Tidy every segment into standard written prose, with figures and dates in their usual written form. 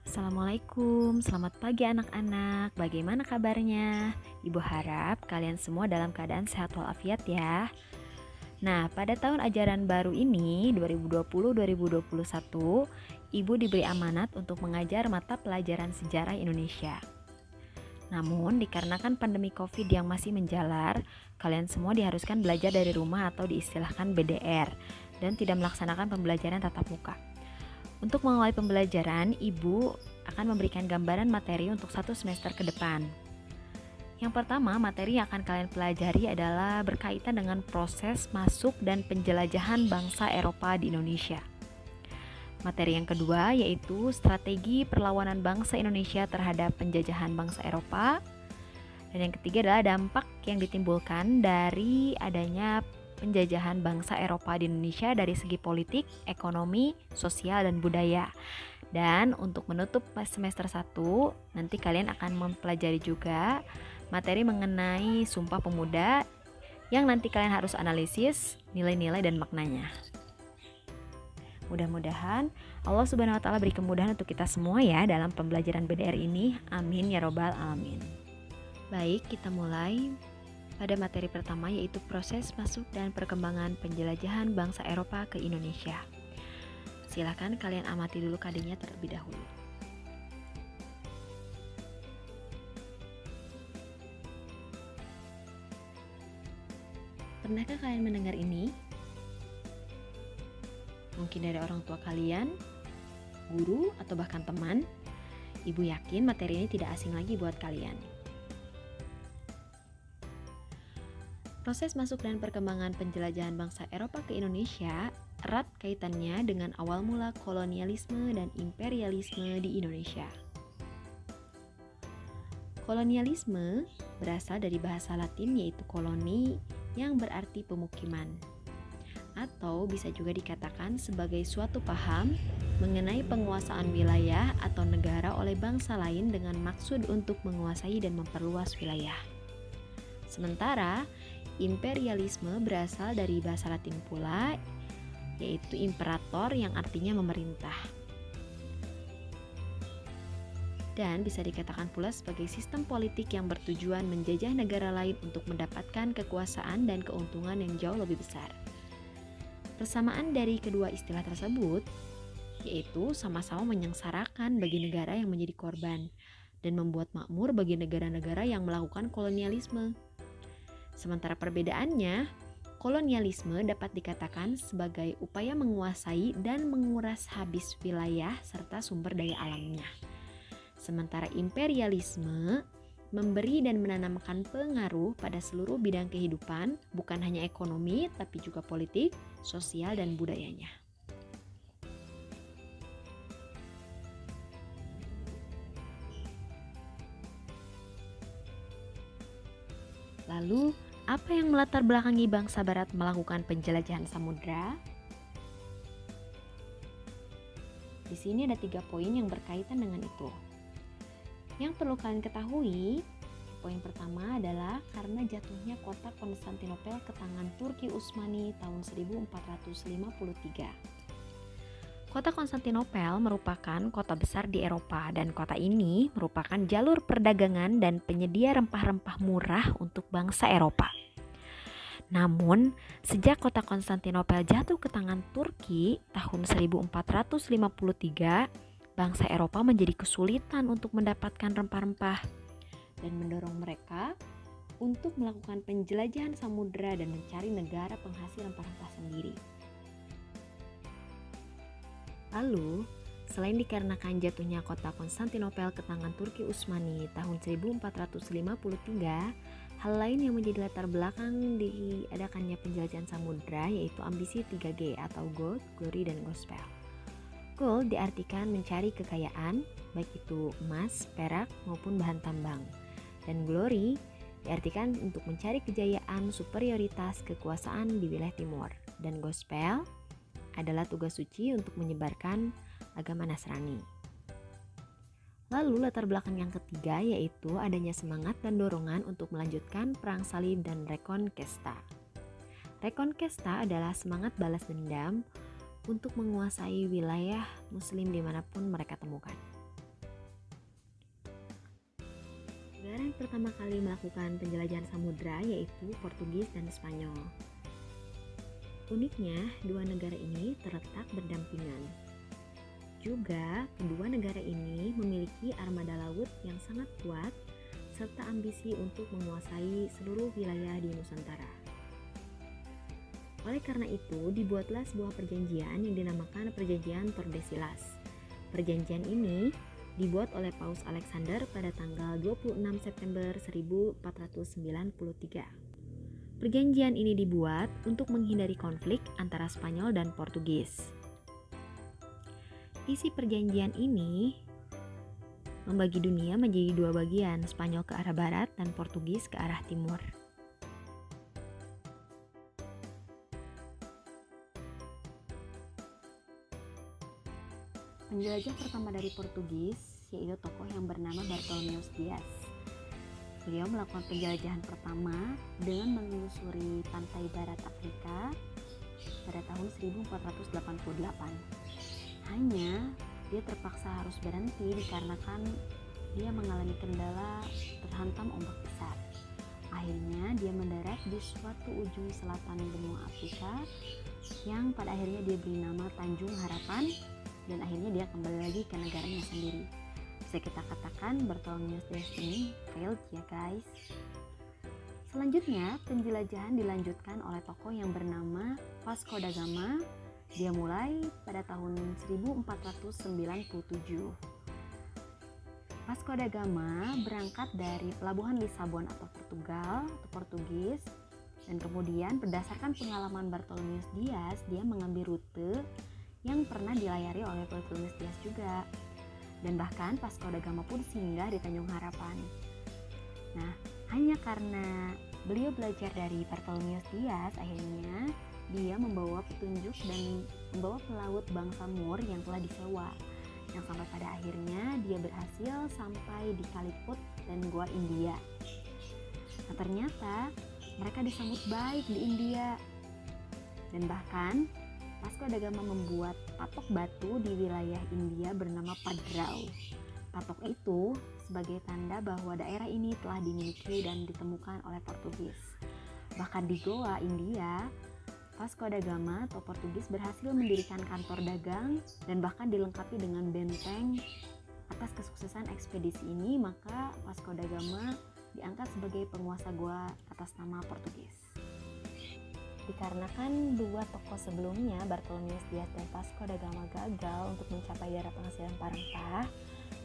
Assalamualaikum, selamat pagi anak-anak. Bagaimana kabarnya? Ibu harap kalian semua dalam keadaan sehat walafiat ya. Nah, pada tahun ajaran baru ini 2020-2021, Ibu diberi amanat untuk mengajar mata pelajaran sejarah Indonesia. Namun, dikarenakan pandemi Covid yang masih menjalar, kalian semua diharuskan belajar dari rumah atau diistilahkan BDR dan tidak melaksanakan pembelajaran tatap muka. Untuk mengawali pembelajaran, Ibu akan memberikan gambaran materi untuk satu semester ke depan. Yang pertama, materi yang akan kalian pelajari adalah berkaitan dengan proses masuk dan penjelajahan bangsa Eropa di Indonesia. Materi yang kedua yaitu strategi perlawanan bangsa Indonesia terhadap penjajahan bangsa Eropa. Dan yang ketiga adalah dampak yang ditimbulkan dari adanya penjajahan bangsa Eropa di Indonesia dari segi politik, ekonomi, sosial, dan budaya. Dan untuk menutup semester 1, nanti kalian akan mempelajari juga materi mengenai Sumpah Pemuda yang nanti kalian harus analisis nilai-nilai dan maknanya. Mudah-mudahan Allah Subhanahu wa taala beri kemudahan untuk kita semua ya dalam pembelajaran BDR ini. Amin ya robbal alamin. Baik, kita mulai pada materi pertama yaitu proses masuk dan perkembangan penjelajahan bangsa Eropa ke Indonesia. Silakan kalian amati dulu kadenya terlebih dahulu. Pernahkah kalian mendengar ini? Mungkin dari orang tua kalian, guru, atau bahkan teman. Ibu yakin materi ini tidak asing lagi buat kalian. Proses masuk dan perkembangan penjelajahan bangsa Eropa ke Indonesia erat kaitannya dengan awal mula kolonialisme dan imperialisme di Indonesia. Kolonialisme berasal dari bahasa Latin yaitu koloni yang berarti pemukiman, atau bisa juga dikatakan sebagai suatu paham mengenai penguasaan wilayah atau negara oleh bangsa lain dengan maksud untuk menguasai dan memperluas wilayah. Sementara imperialisme berasal dari bahasa Latin pula, yaitu imperator yang artinya memerintah. Dan bisa dikatakan pula sebagai sistem politik yang bertujuan menjajah negara lain untuk mendapatkan kekuasaan dan keuntungan yang jauh lebih besar. Persamaan dari kedua istilah tersebut yaitu sama-sama menyengsarakan bagi negara yang menjadi korban dan membuat makmur bagi negara-negara yang melakukan kolonialisme. Sementara perbedaannya, kolonialisme dapat dikatakan sebagai upaya menguasai dan menguras habis wilayah serta sumber daya alamnya. Sementara imperialisme memberi dan menanamkan pengaruh pada seluruh bidang kehidupan, bukan hanya ekonomi, tapi juga politik, sosial, dan budayanya. Lalu, apa yang melatar belakangi bangsa Barat melakukan penjelajahan samudra? Di sini ada 3 poin yang berkaitan dengan itu. Yang perlu kalian ketahui, poin pertama adalah karena jatuhnya kota Konstantinopel ke tangan Turki Utsmani tahun 1453. Kota Konstantinopel merupakan kota besar di Eropa dan kota ini merupakan jalur perdagangan dan penyedia rempah-rempah murah untuk bangsa Eropa. Namun, sejak kota Konstantinopel jatuh ke tangan Turki tahun 1453, bangsa Eropa menjadi kesulitan untuk mendapatkan rempah-rempah dan mendorong mereka untuk melakukan penjelajahan samudera dan mencari negara penghasil rempah-rempah sendiri. Lalu, selain dikarenakan jatuhnya kota Konstantinopel ke tangan Turki Utsmani tahun 1453, hal lain yang menjadi latar belakang diadakannya penjelajahan samudera yaitu ambisi 3G atau Gold, Glory, dan Gospel. Gold diartikan mencari kekayaan, baik itu emas, perak, maupun bahan tambang. Dan glory diartikan untuk mencari kejayaan, superioritas, kekuasaan di wilayah timur. Dan gospel adalah tugas suci untuk menyebarkan agama Nasrani. Lalu latar belakang yang ketiga yaitu adanya semangat dan dorongan untuk melanjutkan perang salib dan reconquista. Reconquista adalah semangat balas dendam untuk menguasai wilayah muslim dimanapun mereka temukan. Negara yang pertama kali melakukan penjelajahan samudra yaitu Portugis dan Spanyol. Uniknya, dua negara ini terletak berdampingan. Juga, kedua negara ini memiliki armada laut yang sangat kuat serta ambisi untuk menguasai seluruh wilayah di Nusantara. Oleh karena itu, dibuatlah sebuah perjanjian yang dinamakan Perjanjian Tordesillas. Perjanjian ini dibuat oleh Paus Alexander pada tanggal 26 September 1493. Perjanjian ini dibuat untuk menghindari konflik antara Spanyol dan Portugis. Isi perjanjian ini membagi dunia menjadi dua bagian, Spanyol ke arah barat dan Portugis ke arah timur. Penjelajah pertama dari Portugis yaitu tokoh yang bernama Bartolomeu Dias. Beliau melakukan penjelajahan pertama dengan menelusuri pantai barat Afrika pada tahun 1488. Hanya dia terpaksa harus berhenti dikarenakan dia mengalami kendala terhantam ombak besar. Akhirnya dia mendarat di suatu ujung selatan benua Afrika yang pada akhirnya dia beri nama Tanjung Harapan, dan akhirnya dia kembali lagi ke negaranya sendiri. Bisa kita katakan Bartolomeu Dias ini failed ya guys. Selanjutnya penjelajahan dilanjutkan oleh tokoh yang bernama Vasco da Gama. Dia mulai pada tahun 1497. Vasco da Gama berangkat dari pelabuhan Lisabon atau Portugis, dan kemudian berdasarkan pengalaman Bartolomeu Dias, dia mengambil rute yang pernah dilayari oleh Bartolomeu Dias juga. Dan bahkan Vasco da Gama pun singgah di Tanjung Harapan. Nah, hanya karena beliau belajar dari Bartolomeu Dias, akhirnya dia membawa petunjuk dan membawa pelaut bangsa Moor yang telah disewa, yang sampai pada akhirnya dia berhasil sampai di Kaliput dan Goa India. Nah, ternyata mereka disambut baik di India, dan bahkan Vasco da Gama membuat patok batu di wilayah India bernama Padrau. Patok itu sebagai tanda bahwa daerah ini telah dimiliki dan ditemukan oleh Portugis. Bahkan di Goa, India, Vasco da Gama atau Portugis berhasil mendirikan kantor dagang dan bahkan dilengkapi dengan benteng. Atas kesuksesan ekspedisi ini, maka Vasco da Gama diangkat sebagai penguasa Goa atas nama Portugis. Dikarenakan dua tokoh sebelumnya, Bartolomeu Dias dan Vasco da Gama, gagal untuk mencapai daerah penghasil rempah-rempah,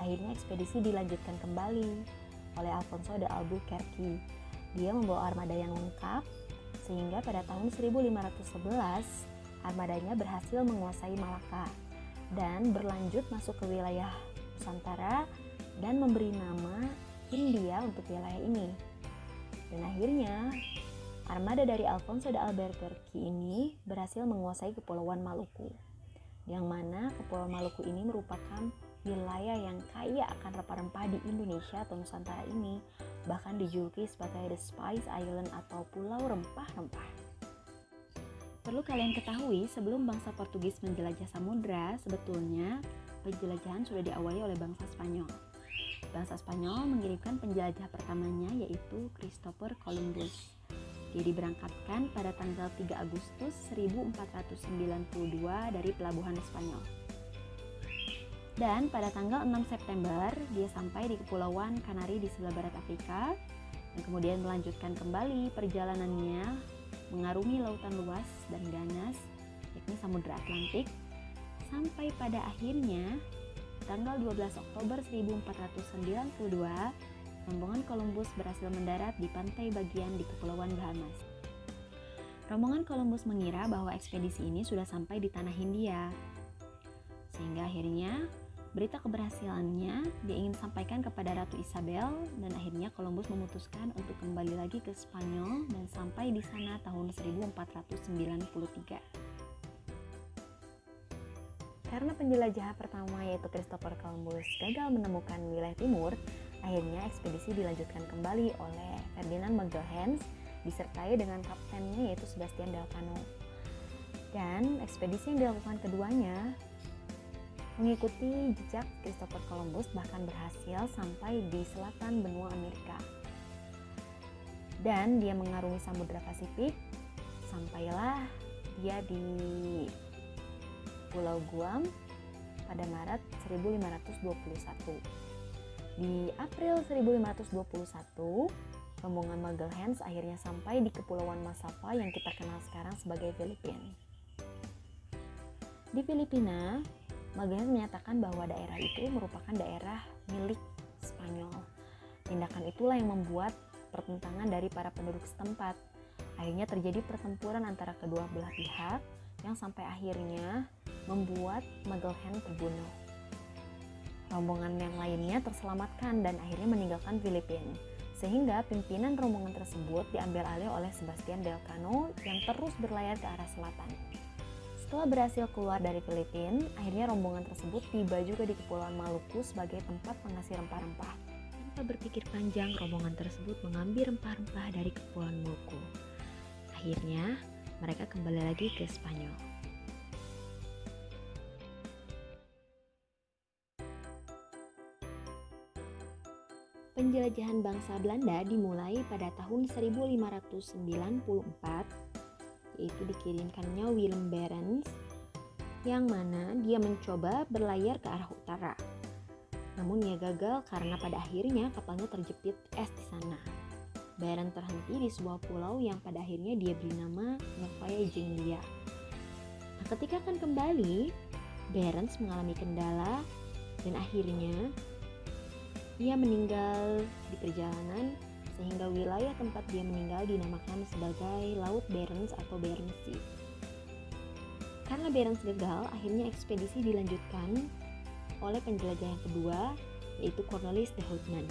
akhirnya ekspedisi dilanjutkan kembali oleh Alfonso de Albuquerque. Dia membawa armada yang lengkap, sehingga pada tahun 1511 armadanya berhasil menguasai Malaka dan berlanjut masuk ke wilayah Nusantara dan memberi nama India untuk wilayah ini. Dan akhirnya armada dari Alfonso de Albuquerque ini berhasil menguasai Kepulauan Maluku, yang mana Kepulauan Maluku ini merupakan wilayah yang kaya akan rempah-rempah di Indonesia atau Nusantara ini, bahkan dijuluki sebagai The Spice Island atau Pulau Rempah-Rempah. Perlu kalian ketahui, sebelum bangsa Portugis menjelajah samudra, sebetulnya penjelajahan sudah diawali oleh bangsa Spanyol. Bangsa Spanyol mengirimkan penjelajah pertamanya yaitu Christopher Columbus. Dia diberangkatkan pada tanggal 3 Agustus 1492 dari pelabuhan Spanyol. Dan pada tanggal 6 September dia sampai di Kepulauan Kanari di sebelah barat Afrika, dan kemudian melanjutkan kembali perjalanannya mengarungi lautan luas dan ganas, yakni Samudra Atlantik, sampai pada akhirnya tanggal 12 Oktober 1492 rombongan Columbus berhasil mendarat di pantai bagian di Kepulauan Bahamas. Rombongan Columbus mengira bahwa ekspedisi ini sudah sampai di tanah Hindia, sehingga akhirnya berita keberhasilannya dia ingin sampaikan kepada Ratu Isabel, dan akhirnya Columbus memutuskan untuk kembali lagi ke Spanyol dan sampai di sana tahun 1493. Karena penjelajahan pertama yaitu Christopher Columbus gagal menemukan wilayah timur, akhirnya ekspedisi dilanjutkan kembali oleh Ferdinand Magellan disertai dengan kaptennya yaitu Sebastian Elcano. Dan ekspedisi yang dilakukan keduanya Mengikuti jejak Christopher Columbus bahkan berhasil sampai di selatan benua Amerika. Dan dia mengarungi Samudra Pasifik, sampailah dia di Pulau Guam pada Maret 1521. Di April 1521, rombongan Magellan akhirnya sampai di Kepulauan Masapa yang kita kenal sekarang sebagai Filipina. Di Filipina, Magellan menyatakan bahwa daerah itu merupakan daerah milik Spanyol. Tindakan itulah yang membuat pertentangan dari para penduduk setempat. Akhirnya terjadi pertempuran antara kedua belah pihak yang sampai akhirnya membuat Magellan terbunuh. Rombongan yang lainnya terselamatkan dan akhirnya meninggalkan Filipina. Sehingga pimpinan rombongan tersebut diambil alih oleh Sebastian del Cano yang terus berlayar ke arah selatan. Setelah berhasil keluar dari Filipina, akhirnya rombongan tersebut tiba juga di Kepulauan Maluku sebagai tempat penghasil rempah-rempah. Tanpa berpikir panjang, rombongan tersebut mengambil rempah-rempah dari Kepulauan Maluku. Akhirnya, mereka kembali lagi ke Spanyol. Penjelajahan bangsa Belanda dimulai pada tahun 1594, yaitu dikirimkannya Willem Barents, yang mana dia mencoba berlayar ke arah utara. Namun ia gagal karena pada akhirnya kapalnya terjepit es di sana. Barents terhenti di sebuah pulau yang pada akhirnya dia beri nama Novaya Zemlya. Nah, ketika akan kembali, Barents mengalami kendala dan akhirnya ia meninggal di perjalanan, sehingga wilayah tempat dia meninggal dinamakan sebagai Laut Barents atau Barents Sea. Karena Barents gagal, akhirnya ekspedisi dilanjutkan oleh penjelajah yang kedua, yaitu Cornelis de Houtman.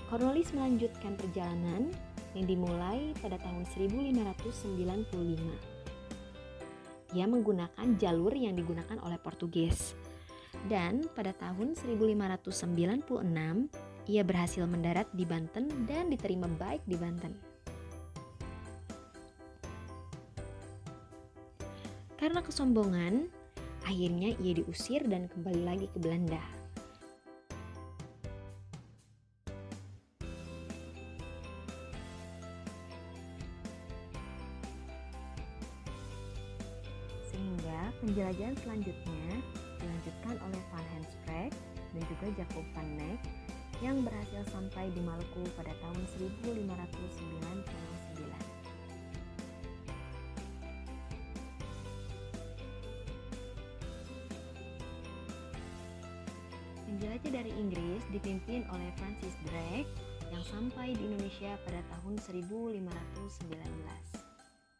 Cornelis melanjutkan perjalanan yang dimulai pada tahun 1595. Dia menggunakan jalur yang digunakan oleh Portugis. Dan pada tahun 1596, ia berhasil mendarat di Banten dan diterima baik di Banten. Karena kesombongan, akhirnya ia diusir dan kembali lagi ke Belanda. Sehingga penjelajahan selanjutnya dilanjutkan oleh Van Heemskerck dan juga Jacob van Eyck yang berhasil sampai di Maluku pada tahun 1599. Penjelajah dari Inggris dipimpin oleh Francis Drake yang sampai di Indonesia pada tahun 1519.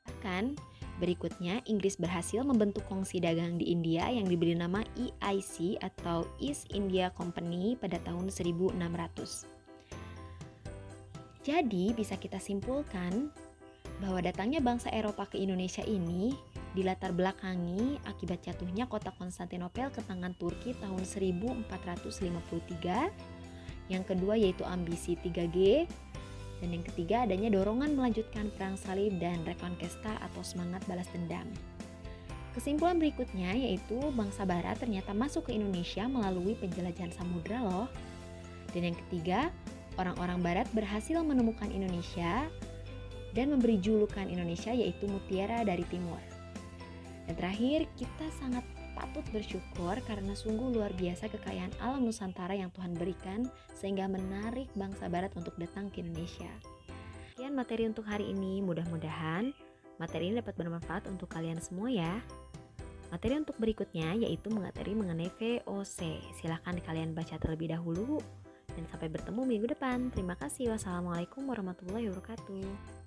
Bahkan berikutnya, Inggris berhasil membentuk kongsi dagang di India yang diberi nama EIC atau East India Company pada tahun 1600. Jadi, bisa kita simpulkan bahwa datangnya bangsa Eropa ke Indonesia ini dilatar belakangi akibat jatuhnya kota Konstantinopel ke tangan Turki tahun 1453. Yang kedua yaitu ambisi 3G. Dan yang ketiga adanya dorongan melanjutkan perang salib dan rekonkesta atau semangat balas dendam. Kesimpulan berikutnya yaitu bangsa barat ternyata masuk ke Indonesia melalui penjelajahan samudra loh. Dan yang ketiga, orang-orang barat berhasil menemukan Indonesia dan memberi julukan Indonesia yaitu Mutiara dari Timur. Dan terakhir, kita sangat patut bersyukur karena sungguh luar biasa kekayaan alam Nusantara yang Tuhan berikan sehingga menarik bangsa barat untuk datang ke Indonesia. Sekian materi untuk hari ini, mudah-mudahan materi ini dapat bermanfaat untuk kalian semua ya. Materi untuk berikutnya yaitu materi mengenai VOC. Silahkan kalian baca terlebih dahulu dan sampai bertemu minggu depan. Terima kasih. Wassalamualaikum warahmatullahi wabarakatuh.